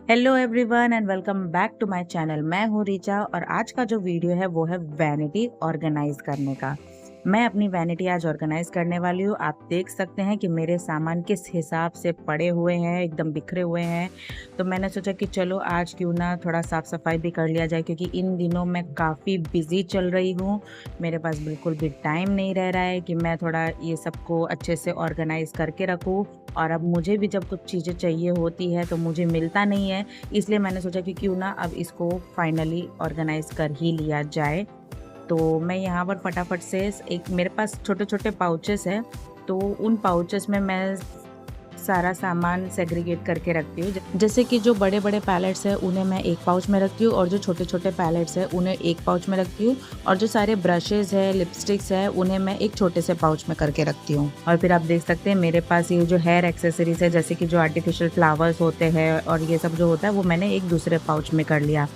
Hello everyone and welcome back to my channel. मैं हूँ रिचा और आज का जो वीडियो है वो है वैनिटी ऑर्गेनाइज करने का। मैं अपनी वैनिटी आज ऑर्गेनाइज करने वाली हूँ। आप देख सकते हैं कि मेरे सामान किस हिसाब से पड़े हुए हैं, एकदम बिखरे हुए हैं। तो मैंने सोचा कि चलो आज क्यों ना थोड़ा साफ सफाई भी कर लिया जाए, क्योंकि इन दिनों मैं काफ़ी बिजी चल रही हूँ। मेरे पास बिल्कुल भी टाइम नहीं रह रहा है कि मैं थोड़ा ये सबको अच्छे से ऑर्गेनाइज करके रखूँ। और अब मुझे भी जब कुछ चीज़ें चाहिए होती है तो मुझे मिलता नहीं है, इसलिए मैंने सोचा कि क्यों ना अब इसको फाइनली ऑर्गेनाइज कर ही लिया जाए। तो मैं यहाँ पर फटाफट से एक मेरे पास छोटे छोटे पाउचेस हैं, तो उन पाउचेस में मैं सारा सामान सेग्रीगेट करके रखती हूँ। जैसे कि जो बड़े बड़े पैलेट्स हैं उन्हें मैं एक पाउच में रखती हूँ और जो छोटे छोटे पैलेट्स हैं उन्हें एक पाउच में रखती हूँ, और जो सारे ब्रशेज़ है, लिपस्टिक्स है, उन्हें मैं एक छोटे से पाउच में करके रखती हूँ। और फिर आप देख सकते हैं मेरे पास ये जो हेयर एक्सेसरीज है, जैसे कि जो आर्टिफिशियल फ्लावर्स होते हैं और ये सब जो होता है वो मैंने एक दूसरे पाउच में कर लिया।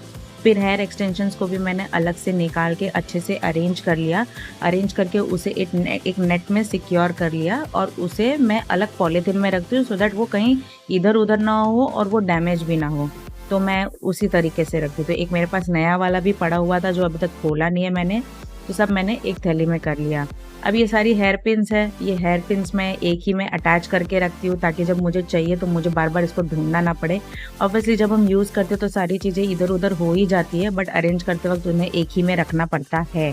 फिर हेयर एक्सटेंशंस को भी मैंने अलग से निकाल के अच्छे से अरेंज कर लिया। अरेंज करके उसे एक नेट में सिक्योर कर लिया और उसे मैं अलग पॉलीथिन में रखती हूँ, सो दैट वो कहीं इधर उधर ना हो और वो डैमेज भी ना हो। तो मैं उसी तरीके से रखती हूँ। तो एक मेरे पास नया वाला भी पड़ा हुआ था जो अभी तक खोला नहीं है मैंने, तो सब मैंने एक थैली में कर लिया। अब ये सारी हेयर पिन्स है, ये हेयर पिन्स मैं एक ही में अटैच करके रखती हूँ ताकि जब मुझे चाहिए तो मुझे बार बार इसको ढूंढना ना पड़े। ऑब्वियसली जब हम यूज़ करते हैं तो सारी चीज़ें इधर उधर हो ही जाती है, बट अरेंज करते वक्त उन्हें एक ही में रखना पड़ता है।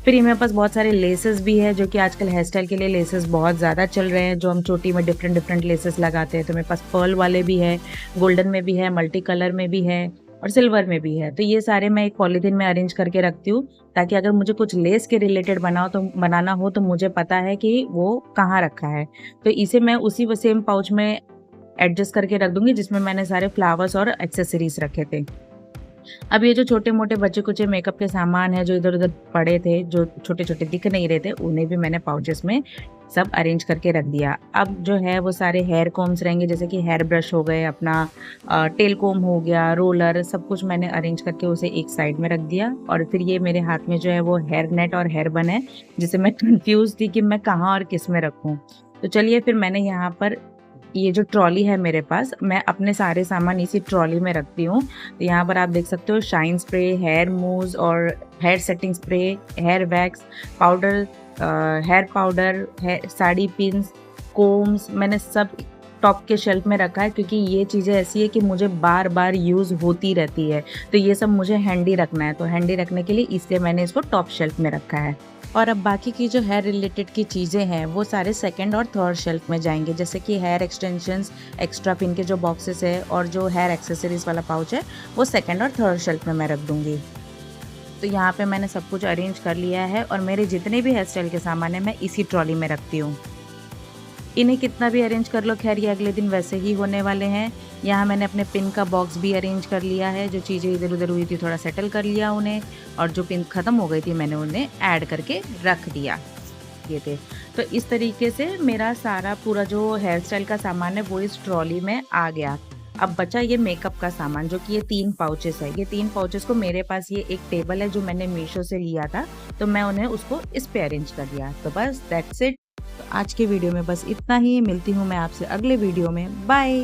फिर ये मेरे पास बहुत सारे लेसेस भी है, जो कि आजकल हेयर स्टाइल के लिए लेसेस बहुत ज़्यादा चल रहे हैं, जो हम चोटी में डिफरेंट डिफरेंट लेसेस लगाते हैं। तो मेरे पास पर्ल वाले भी है, गोल्डन में भी है, मल्टी कलर में भी है और सिल्वर में भी है। तो ये सारे मैं एक पॉलीथीन में अरेंज करके रखती हूँ ताकि अगर मुझे कुछ लेस के रिलेटेड बनाना हो तो मुझे पता है कि वो कहाँ रखा है। तो इसे मैं उसी सेम पाउच में एडजस्ट करके रख दूंगी जिसमें मैंने सारे फ्लावर्स और एक्सेसरीज रखे थे। अब ये जो छोटे मोटे बच्चे कुचे मेकअप के सामान है जो इधर उधर पड़े थे, जो छोटे छोटे दिख नहीं रहे थे, उन्हें भी मैंने पाउचेस में सब अरेंज करके रख दिया। अब जो है वो सारे हेयर कोम्स रहेंगे, जैसे कि हेयर ब्रश हो गए, अपना टेल कोम हो गया, रोलर, सब कुछ मैंने अरेंज करके उसे एक साइड में रख दिया। और फिर ये मेरे हाथ में जो है वो हेयर नेट और हेयर बन है, जिसे मैं कंफ्यूज थी कि मैं कहाँ और किस में रखूँ। तो चलिए फिर मैंने यहाँ पर ये जो ट्रॉली है मेरे पास, मैं अपने सारे सामान इसी ट्रॉली में रखती हूँ। तो यहाँ पर आप देख सकते हो शाइन स्प्रे, हेयर मूव्स और hair setting spray, hair wax powder, hair powder, sari pins, combs, मैंने सब टॉप के शेल्फ में रखा है, क्योंकि ये चीज़ें ऐसी है कि मुझे बार बार यूज़ होती रहती है। तो ये सब मुझे हैंडी रखना है, तो हैंडी रखने के लिए इसलिए मैंने इसको टॉप शेल्फ में रखा है। और अब बाकी की जो हेयर रिलेटेड की चीज़ें हैं वो सारे सेकंड और थर्ड शेल्फ में जाएंगे, जैसे कि हेयर एक्सटेंशंस, एक्स्ट्रा पिन के जो बॉक्सेस है और जो हेयर एक्सेसरीज वाला पाउच है वो सेकंड और थर्ड शेल्फ में मैं रख दूँगी। तो यहाँ पे मैंने सब कुछ अरेंज कर लिया है और मेरे जितने भी हेयर स्टाइल के सामान है मैं इसी ट्रॉली में रखती हूँ। इन्हें कितना भी अरेंज कर लो, खैर ये अगले दिन वैसे ही होने वाले हैं। यहाँ मैंने अपने पिन का बॉक्स भी अरेंज कर लिया है, जो चीज़ें इधर उधर हुई थी थोड़ा सेटल कर लिया उन्हें, और जो पिन ख़त्म हो गई थी मैंने उन्हें ऐड करके रख दिया। ये थे। तो इस तरीके से मेरा सारा पूरा जो हेयर स्टाइल का सामान है वो इस ट्रॉली में आ गया। अब बचा ये मेकअप का सामान, जो कि ये 3 पाउचेस है। ये 3 पाउचेस को मेरे पास ये एक टेबल है जो मैंने मीशो से लिया था, तो मैं उन्हें उसको इस पे अरेंज कर दिया। तो बस दैट्स इट। तो आज के वीडियो में बस इतना ही। मिलती हूँ मैं आपसे अगले वीडियो में। बाय।